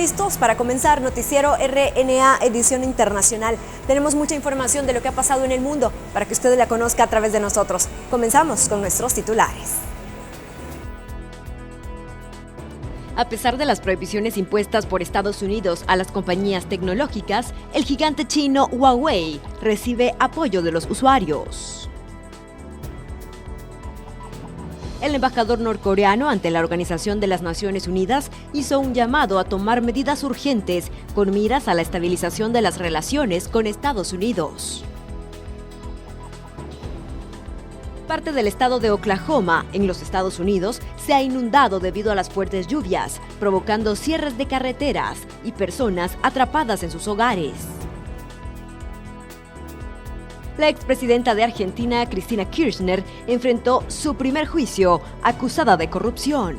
listos para comenzar Noticiero RNA Edición Internacional. Tenemos mucha información de lo que ha pasado en el mundo para que usted la conozca a través de nosotros. Comenzamos con nuestros titulares. A pesar de las prohibiciones impuestas por Estados Unidos a las compañías tecnológicas, el gigante chino Huawei recibe apoyo de los usuarios. El embajador norcoreano ante la Organización de las Naciones Unidas hizo un llamado a tomar medidas urgentes con miras a la estabilización de las relaciones con Estados Unidos. Parte del estado de Oklahoma, en los Estados Unidos, se ha inundado debido a las fuertes lluvias, provocando cierres de carreteras y personas atrapadas en sus hogares. La expresidenta de Argentina, Cristina Kirchner, enfrentó su primer juicio, acusada de corrupción.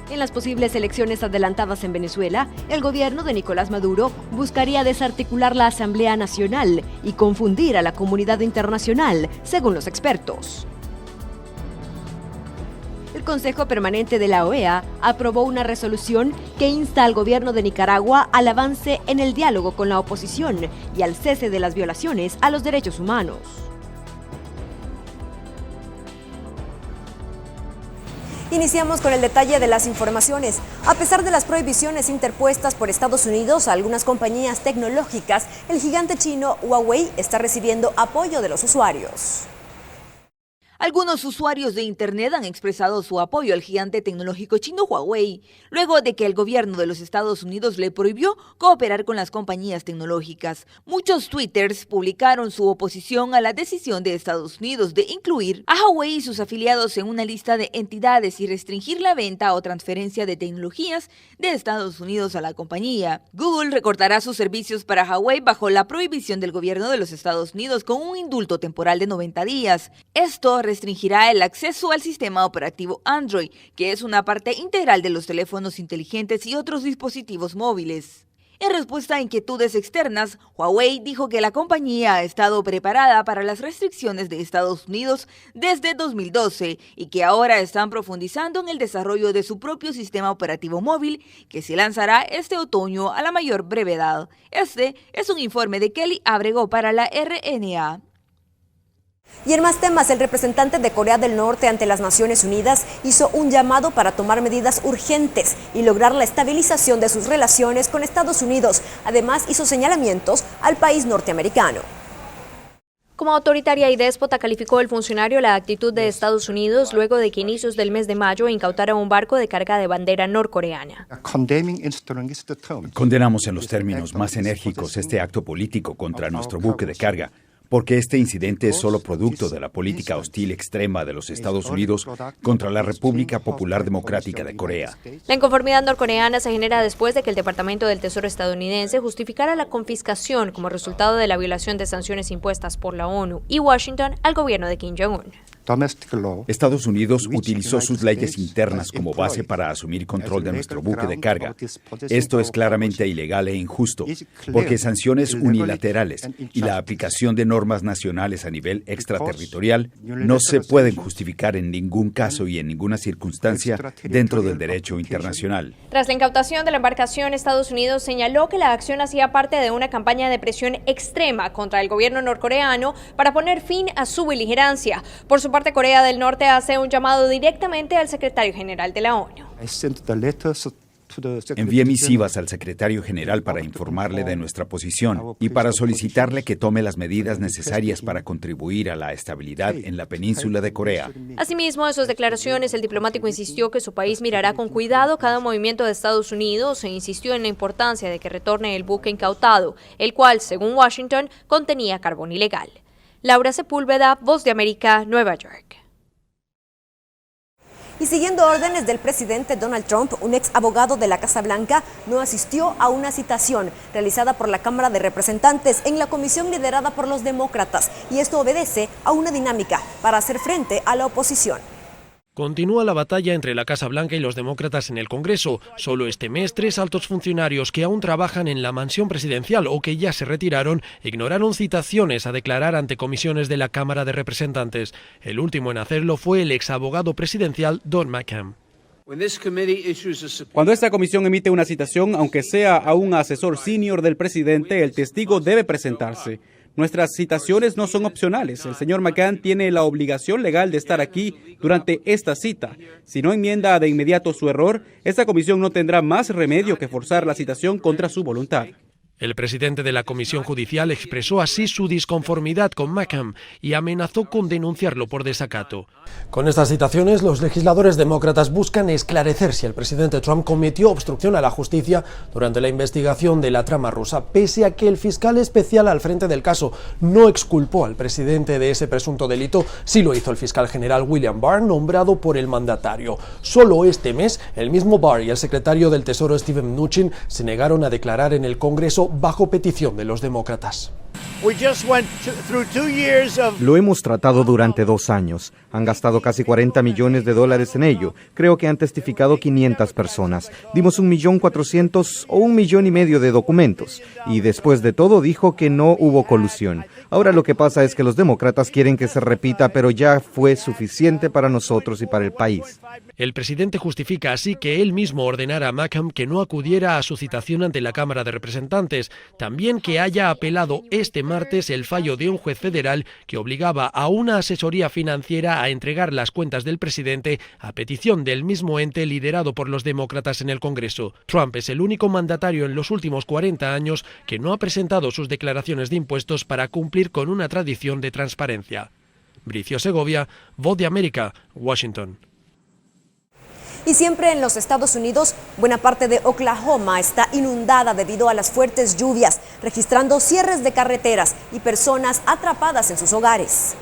En las posibles elecciones adelantadas en Venezuela, el gobierno de Nicolás Maduro buscaría desarticular la Asamblea Nacional y confundir a la comunidad internacional, según los expertos. El Consejo Permanente de la OEA aprobó una resolución que insta al gobierno de Nicaragua al avance en el diálogo con la oposición y al cese de las violaciones a los derechos humanos. Iniciamos con el detalle de las informaciones. A pesar de las prohibiciones interpuestas por Estados Unidos a algunas compañías tecnológicas, el gigante chino Huawei está recibiendo apoyo de los usuarios. Algunos usuarios de Internet han expresado su apoyo al gigante tecnológico chino Huawei, luego de que el gobierno de los Estados Unidos le prohibió cooperar con las compañías tecnológicas. Muchos twitters publicaron su oposición a la decisión de Estados Unidos de incluir a Huawei y sus afiliados en una lista de entidades y restringir la venta o transferencia de tecnologías de Estados Unidos a la compañía. Google recortará sus servicios para Huawei bajo la prohibición del gobierno de los Estados Unidos con un indulto temporal de 90 días. Esto restringirá el acceso al sistema operativo Android, que es una parte integral de los teléfonos inteligentes y otros dispositivos móviles. En respuesta a inquietudes externas, Huawei dijo que la compañía ha estado preparada para las restricciones de Estados Unidos desde 2012 y que ahora están profundizando en el desarrollo de su propio sistema operativo móvil, que se lanzará este otoño a la mayor brevedad. Este es un informe de Kelly Abrego para la RNA. Y en más temas, el representante de Corea del Norte ante las Naciones Unidas hizo un llamado para tomar medidas urgentes y lograr la estabilización de sus relaciones con Estados Unidos. Además, hizo señalamientos al país norteamericano. Como autoritaria y déspota calificó el funcionario la actitud de Estados Unidos luego de que a inicios del mes de mayo incautara un barco de carga de bandera norcoreana. Condenamos en los términos más enérgicos este acto político contra nuestro buque de carga, porque este incidente es solo producto de la política hostil extrema de los Estados Unidos contra la República Popular Democrática de Corea. La inconformidad norcoreana se genera después de que el Departamento del Tesoro estadounidense justificara la confiscación como resultado de la violación de sanciones impuestas por la ONU y Washington al gobierno de Kim Jong-un. Estados Unidos utilizó sus leyes internas como base para asumir control de nuestro buque de carga. Esto es claramente ilegal e injusto, porque sanciones unilaterales y la aplicación de normas nacionales a nivel extraterritorial no se pueden justificar en ningún caso y en ninguna circunstancia dentro del derecho internacional. Tras la incautación de la embarcación, Estados Unidos señaló que la acción hacía parte de una campaña de presión extrema contra el gobierno norcoreano para poner fin a su beligerancia. Por su parte, Corea del Norte hace un llamado directamente al secretario general de la ONU. Envié misivas al secretario general para informarle de nuestra posición y para solicitarle que tome las medidas necesarias para contribuir a la estabilidad en la península de Corea. Asimismo, en sus declaraciones, el diplomático insistió que su país mirará con cuidado cada movimiento de Estados Unidos e insistió en la importancia de que retorne el buque incautado, el cual, según Washington, contenía carbón ilegal. Laura Sepúlveda, Voz de América, Nueva York. Y siguiendo órdenes del presidente Donald Trump, un ex abogado de la Casa Blanca no asistió a una citación realizada por la Cámara de Representantes en la comisión liderada por los demócratas, y esto obedece a una dinámica para hacer frente a la oposición. Continúa la batalla entre la Casa Blanca y los demócratas en el Congreso. Solo este mes, 3 altos funcionarios que aún trabajan en la mansión presidencial o que ya se retiraron, ignoraron citaciones a declarar ante comisiones de la Cámara de Representantes. El último en hacerlo fue el exabogado presidencial Don McCain. Cuando esta comisión emite una citación, aunque sea a un asesor senior del presidente, el testigo debe presentarse. Nuestras citaciones no son opcionales. El señor McGahn tiene la obligación legal de estar aquí durante esta cita. Si no enmienda de inmediato su error, esta comisión no tendrá más remedio que forzar la citación contra su voluntad. El presidente de la Comisión Judicial expresó así su disconformidad con McGahn y amenazó con denunciarlo por desacato. Con estas citaciones, los legisladores demócratas buscan esclarecer si el presidente Trump cometió obstrucción a la justicia durante la investigación de la trama rusa, pese a que el fiscal especial al frente del caso no exculpó al presidente de ese presunto delito. Sí lo hizo el fiscal general William Barr, nombrado por el mandatario. Solo este mes, el mismo Barr y el secretario del Tesoro Steven Mnuchin se negaron a declarar en el Congreso bajo petición de los demócratas. Lo hemos tratado durante 2 años. Han gastado casi $40 millones en ello. Creo que han testificado 500 personas. Dimos 1.400.000 o 1,5 millones de documentos. Y después de todo dijo que no hubo colusión. Ahora lo que pasa es que los demócratas quieren que se repita, pero ya fue suficiente para nosotros y para el país. El presidente justifica así que él mismo ordenara a McGahn que no acudiera a su citación ante la Cámara de Representantes. También que haya apelado este martes el fallo de un juez federal que obligaba a una asesoría financiera a entregar las cuentas del presidente a petición del mismo ente liderado por los demócratas en el Congreso. Trump es el único mandatario en los últimos 40 años que no ha presentado sus declaraciones de impuestos para cumplir con una tradición de transparencia. Bricio Segovia, Voz de América, Washington. Y siempre en los Estados Unidos, buena parte de Oklahoma está inundada debido a las fuertes lluvias, registrando cierres de carreteras y personas atrapadas en sus hogares.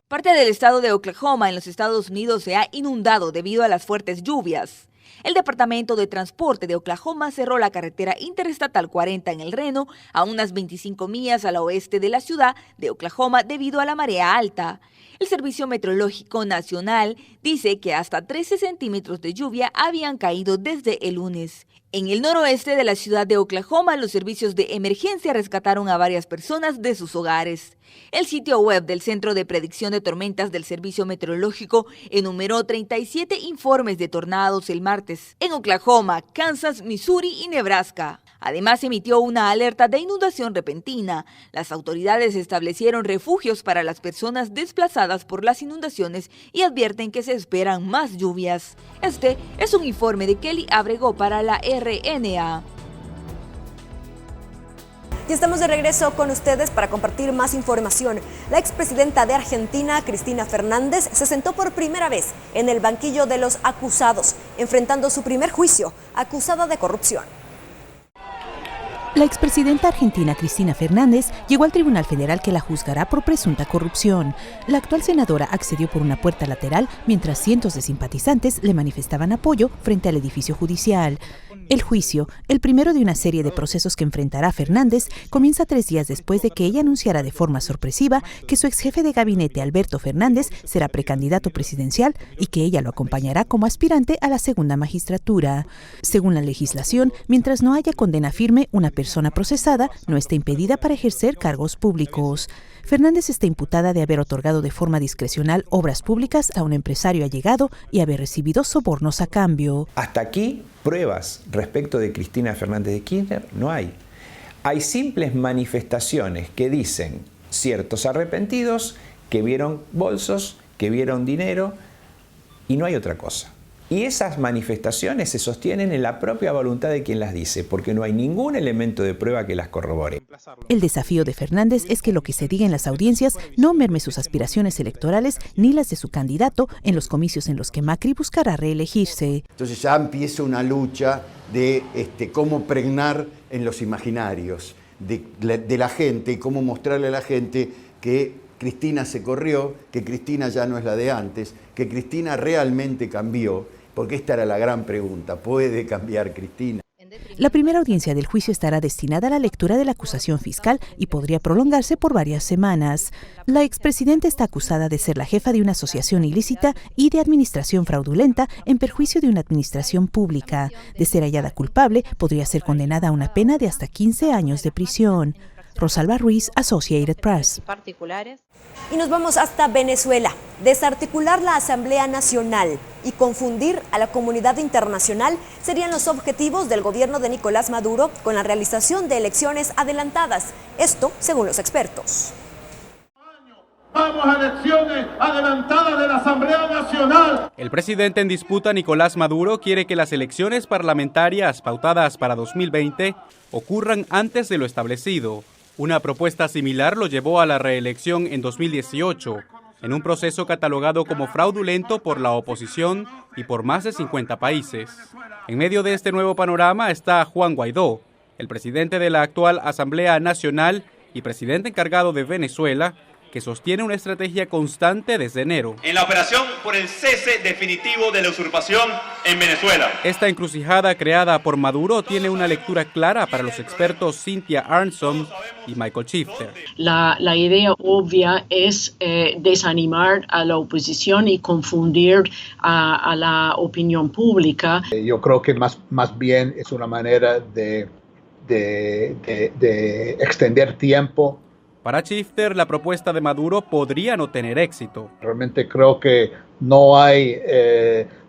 Parte del estado de Oklahoma en los Estados Unidos se ha inundado debido a las fuertes lluvias. El Departamento de Transporte de Oklahoma cerró la carretera interestatal 40 en El Reno, a unas 25 millas al oeste de la ciudad de Oklahoma debido a la marea alta. El Servicio Meteorológico Nacional dice que hasta 13 centímetros de lluvia habían caído desde el lunes. En el noroeste de la ciudad de Oklahoma, los servicios de emergencia rescataron a varias personas de sus hogares. El sitio web del Centro de Predicción de Tormentas del Servicio Meteorológico enumeró 37 informes de tornados el martes en Oklahoma, Kansas, Missouri y Nebraska. Además, emitió una alerta de inundación repentina. Las autoridades establecieron refugios para las personas desplazadas por las inundaciones y advierten que se esperan más lluvias. Este es un informe de Kelly Abrego para la RNA. Y estamos de regreso con ustedes para compartir más información. La expresidenta de Argentina, Cristina Fernández, se sentó por primera vez en el banquillo de los acusados, enfrentando su primer juicio, acusada de corrupción. La expresidenta argentina Cristina Fernández llegó al Tribunal Federal que la juzgará por presunta corrupción. La actual senadora accedió por una puerta lateral mientras cientos de simpatizantes le manifestaban apoyo frente al edificio judicial. El juicio, el primero de una serie de procesos que enfrentará a Fernández, comienza 3 días después de que ella anunciara de forma sorpresiva que su exjefe de gabinete, Alberto Fernández, será precandidato presidencial y que ella lo acompañará como aspirante a la segunda magistratura. Según la legislación, mientras no haya condena firme, una persona procesada no está impedida para ejercer cargos públicos. Fernández está imputada de haber otorgado de forma discrecional obras públicas a un empresario allegado y haber recibido sobornos a cambio. Hasta aquí, pruebas respecto de Cristina Fernández de Kirchner no hay. Hay simples manifestaciones que dicen ciertos arrepentidos que vieron bolsos, que vieron dinero y no hay otra cosa. Y esas manifestaciones se sostienen en la propia voluntad de quien las dice, porque no hay ningún elemento de prueba que las corrobore. El desafío de Fernández es que lo que se diga en las audiencias no merme sus aspiraciones electorales ni las de su candidato en los comicios en los que Macri buscará reelegirse. Entonces ya empieza una lucha de cómo pregnar en los imaginarios de la gente y cómo mostrarle a la gente que Cristina se corrió, que Cristina ya no es la de antes, que Cristina realmente cambió, porque esta era la gran pregunta, ¿puede cambiar Cristina? La primera audiencia del juicio estará destinada a la lectura de la acusación fiscal y podría prolongarse por varias semanas. La expresidenta está acusada de ser la jefa de una asociación ilícita y de administración fraudulenta en perjuicio de una administración pública. De ser hallada culpable, podría ser condenada a una pena de hasta 15 años de prisión. Rosalba Ruiz, Associated Press. Y nos vamos hasta Venezuela. Desarticular la Asamblea Nacional y confundir a la comunidad internacional serían los objetivos del gobierno de Nicolás Maduro con la realización de elecciones adelantadas. Esto según los expertos. Vamos a elecciones adelantadas de la Asamblea Nacional. El presidente en disputa, Nicolás Maduro, quiere que las elecciones parlamentarias pautadas para 2020 ocurran antes de lo establecido. Una propuesta similar lo llevó a la reelección en 2018, en un proceso catalogado como fraudulento por la oposición y por más de 50 países. En medio de este nuevo panorama está Juan Guaidó, el presidente de la actual Asamblea Nacional y presidente encargado de Venezuela, que sostiene una estrategia constante desde enero. En la operación por el cese definitivo de la usurpación en Venezuela. Esta encrucijada creada por Maduro tiene una lectura clara para los expertos Cynthia Arnson y Michael Shifter. La idea obvia es desanimar a la oposición y confundir a la opinión pública. Yo creo que más bien es una manera de extender tiempo. Para Shifter, la propuesta de Maduro podría no tener éxito. Realmente creo que no hay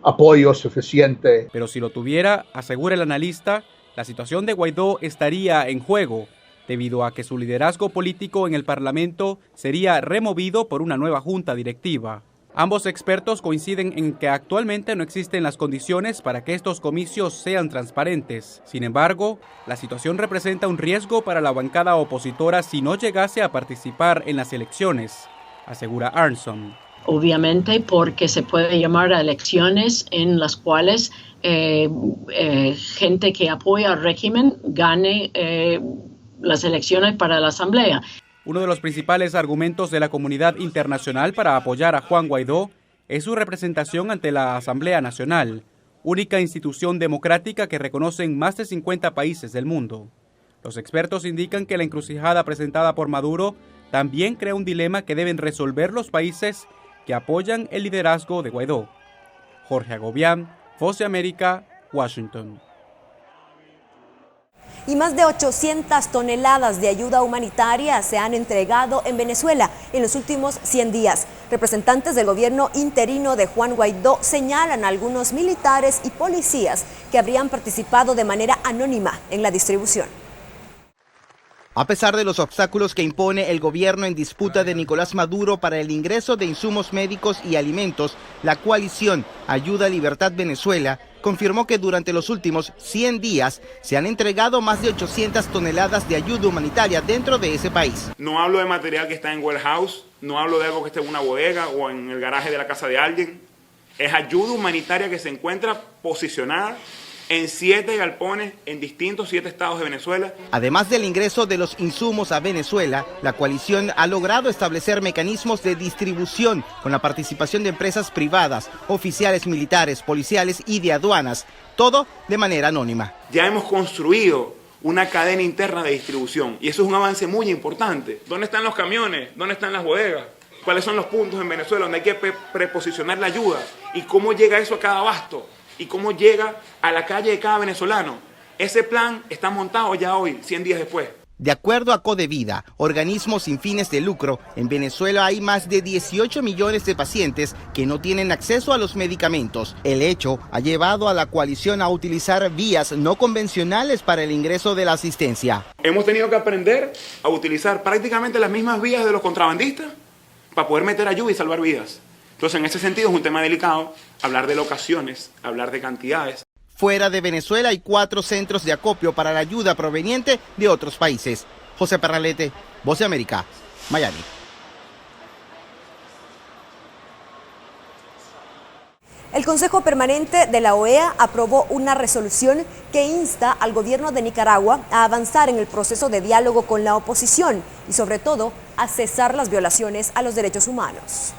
apoyo suficiente. Pero si lo tuviera, asegura el analista, la situación de Guaidó estaría en juego, debido a que su liderazgo político en el Parlamento sería removido por una nueva junta directiva. Ambos expertos coinciden en que actualmente no existen las condiciones para que estos comicios sean transparentes. Sin embargo, la situación representa un riesgo para la bancada opositora si no llegase a participar en las elecciones, asegura Arnson. Obviamente porque se puede llamar a elecciones en las cuales gente que apoya al régimen gane las elecciones para la Asamblea. Uno de los principales argumentos de la comunidad internacional para apoyar a Juan Guaidó es su representación ante la Asamblea Nacional, única institución democrática que reconocen más de 50 países del mundo. Los expertos indican que la encrucijada presentada por Maduro también crea un dilema que deben resolver los países que apoyan el liderazgo de Guaidó. Jorge Agobián, Voz de América, Washington. Y más de 800 toneladas de ayuda humanitaria se han entregado en Venezuela en los últimos 100 días. Representantes del gobierno interino de Juan Guaidó señalan a algunos militares y policías que habrían participado de manera anónima en la distribución. A pesar de los obstáculos que impone el gobierno en disputa de Nicolás Maduro para el ingreso de insumos médicos y alimentos, la coalición Ayuda Libertad Venezuela confirmó que durante los últimos 100 días se han entregado más de 800 toneladas de ayuda humanitaria dentro de ese país. No hablo de material que está en warehouse, no hablo de algo que esté en una bodega o en el garaje de la casa de alguien. Es ayuda humanitaria que se encuentra posicionada en 7 galpones en distintos 7 estados de Venezuela. Además del ingreso de los insumos a Venezuela, la coalición ha logrado establecer mecanismos de distribución con la participación de empresas privadas, oficiales militares, policiales y de aduanas, todo de manera anónima. Ya hemos construido una cadena interna de distribución y eso es un avance muy importante. ¿Dónde están los camiones? ¿Dónde están las bodegas? ¿Cuáles son los puntos en Venezuela donde hay que preposicionar la ayuda? ¿Y cómo llega eso a cada abasto? ¿Y cómo llega a la calle de cada venezolano? Ese plan está montado ya hoy, 100 días después. De acuerdo a Codevida, organismo sin fines de lucro, en Venezuela hay más de 18 millones de pacientes que no tienen acceso a los medicamentos. El hecho ha llevado a la coalición a utilizar vías no convencionales para el ingreso de la asistencia. Hemos tenido que aprender a utilizar prácticamente las mismas vías de los contrabandistas para poder meter ayuda y salvar vidas. Entonces, en ese sentido, es un tema delicado hablar de locaciones, hablar de cantidades. Fuera de Venezuela hay 4 centros de acopio para la ayuda proveniente de otros países. José Perralete, Voz de América, Miami. El Consejo Permanente de la OEA aprobó una resolución que insta al gobierno de Nicaragua a avanzar en el proceso de diálogo con la oposición y, sobre todo, a cesar las violaciones a los derechos humanos.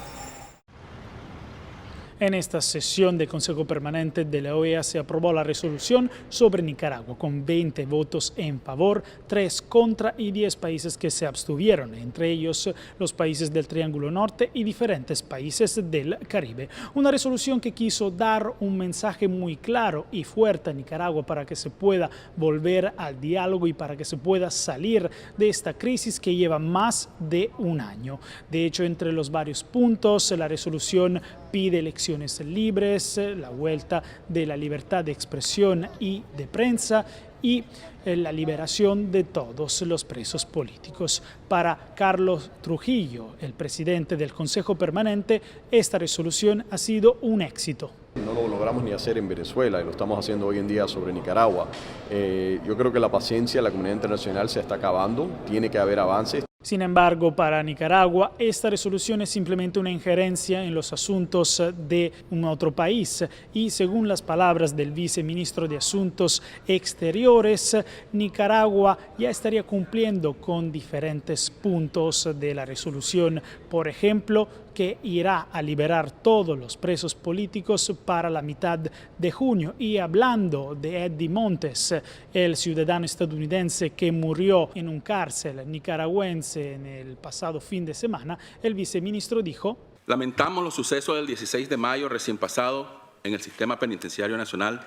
En esta sesión del Consejo Permanente de la OEA se aprobó la resolución sobre Nicaragua con 20 votos en favor, 3 contra y 10 países que se abstuvieron, entre ellos los países del Triángulo Norte y diferentes países del Caribe. Una resolución que quiso dar un mensaje muy claro y fuerte a Nicaragua para que se pueda volver al diálogo y para que se pueda salir de esta crisis que lleva más de un año. De hecho, entre los varios puntos, la resolución pide elecciones libres, la vuelta de la libertad de expresión y de prensa y la liberación de todos los presos políticos. Para Carlos Trujillo, el presidente del Consejo Permanente, esta resolución ha sido un éxito. No lo logramos ni hacer en Venezuela y lo estamos haciendo hoy en día sobre Nicaragua. Yo creo que la paciencia de la comunidad internacional se está acabando, tiene que haber avances. Sin embargo, para Nicaragua, esta resolución es simplemente una injerencia en los asuntos de un otro país y, según las palabras del viceministro de Asuntos Exteriores, Nicaragua ya estaría cumpliendo con diferentes puntos de la resolución. Por ejemplo, que irá a liberar todos los presos políticos para la mitad de junio. Y hablando de Eddie Montes, el ciudadano estadounidense que murió en un cárcel nicaragüense en el pasado fin de semana, el viceministro dijo: lamentamos los sucesos del 16 de mayo recién pasado en el sistema penitenciario nacional,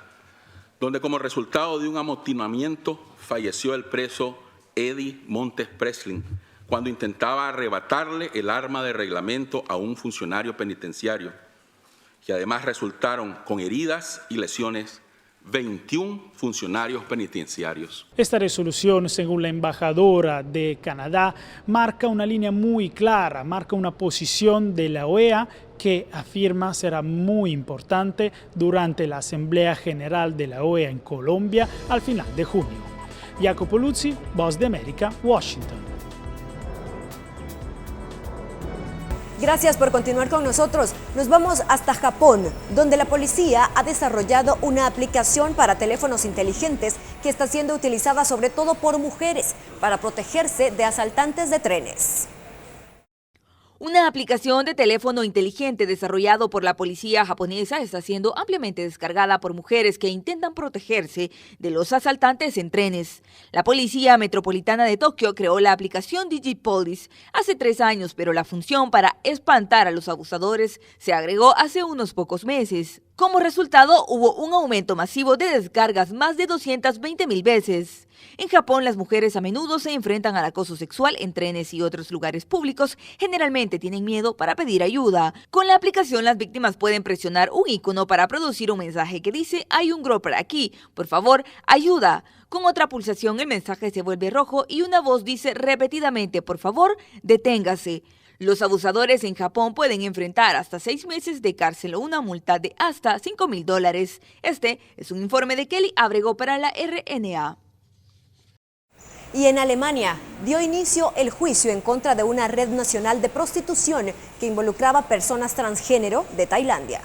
donde como resultado de un amotinamiento falleció el preso Eddie Montes Preslin, cuando intentaba arrebatarle el arma de reglamento a un funcionario penitenciario, que además resultaron con heridas y lesiones 21 funcionarios penitenciarios. Esta resolución, según la embajadora de Canadá, marca una línea muy clara, marca una posición de la OEA que afirma será muy importante durante la Asamblea General de la OEA en Colombia al final de junio. Jacopo Luzzi, Voz de América, Washington. Gracias por continuar con nosotros. Nos vamos hasta Japón, donde la policía ha desarrollado una aplicación para teléfonos inteligentes que está siendo utilizada sobre todo por mujeres para protegerse de asaltantes de trenes. Una aplicación de teléfono inteligente desarrollado por la policía japonesa está siendo ampliamente descargada por mujeres que intentan protegerse de los asaltantes en trenes. La Policía Metropolitana de Tokio creó la aplicación DigiPolice hace 3 años, pero la función para espantar a los abusadores se agregó hace unos pocos meses. Como resultado, hubo un aumento masivo de descargas, más de 220,000 veces. En Japón, las mujeres a menudo se enfrentan al acoso sexual en trenes y otros lugares públicos. Generalmente tienen miedo para pedir ayuda. Con la aplicación, las víctimas pueden presionar un icono para producir un mensaje que dice: hay un grupo aquí, por favor, ayuda. Con otra pulsación, el mensaje se vuelve rojo y una voz dice repetidamente: por favor, deténgase. Los abusadores en Japón pueden enfrentar hasta 6 meses de cárcel o una multa de hasta $5,000. Este es un informe de Kelly Abrego para la RNA. Y en Alemania dio inicio el juicio en contra de una red nacional de prostitución que involucraba personas transgénero de Tailandia.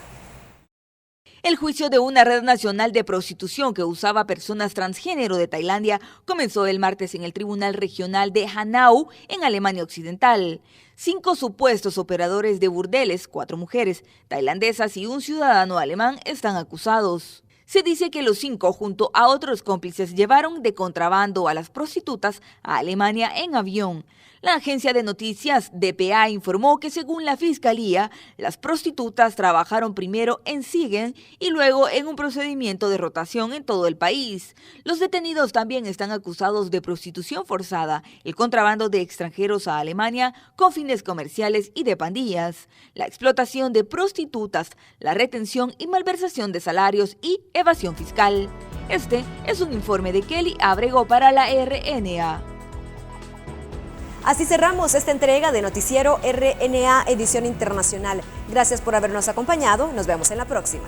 El juicio de una red nacional de prostitución que usaba personas transgénero de Tailandia comenzó el martes en el Tribunal Regional de Hanau, en Alemania Occidental. 5 supuestos operadores de burdeles, 4 mujeres tailandesas y un ciudadano alemán están acusados. Se dice que los 5, junto a otros cómplices, llevaron de contrabando a las prostitutas a Alemania en avión. La agencia de noticias dpa informó que, según la fiscalía, las prostitutas trabajaron primero en Siegen y luego en un procedimiento de rotación en todo el país. Los detenidos también están acusados de prostitución forzada, el contrabando de extranjeros a Alemania con fines comerciales y de pandillas, la explotación de prostitutas, la retención y malversación de salarios y evasión fiscal. Este es un informe de Kelly Abrego para la RNA. Así cerramos esta entrega de Noticiero RNA Edición Internacional. Gracias por habernos acompañado. Nos vemos en la próxima.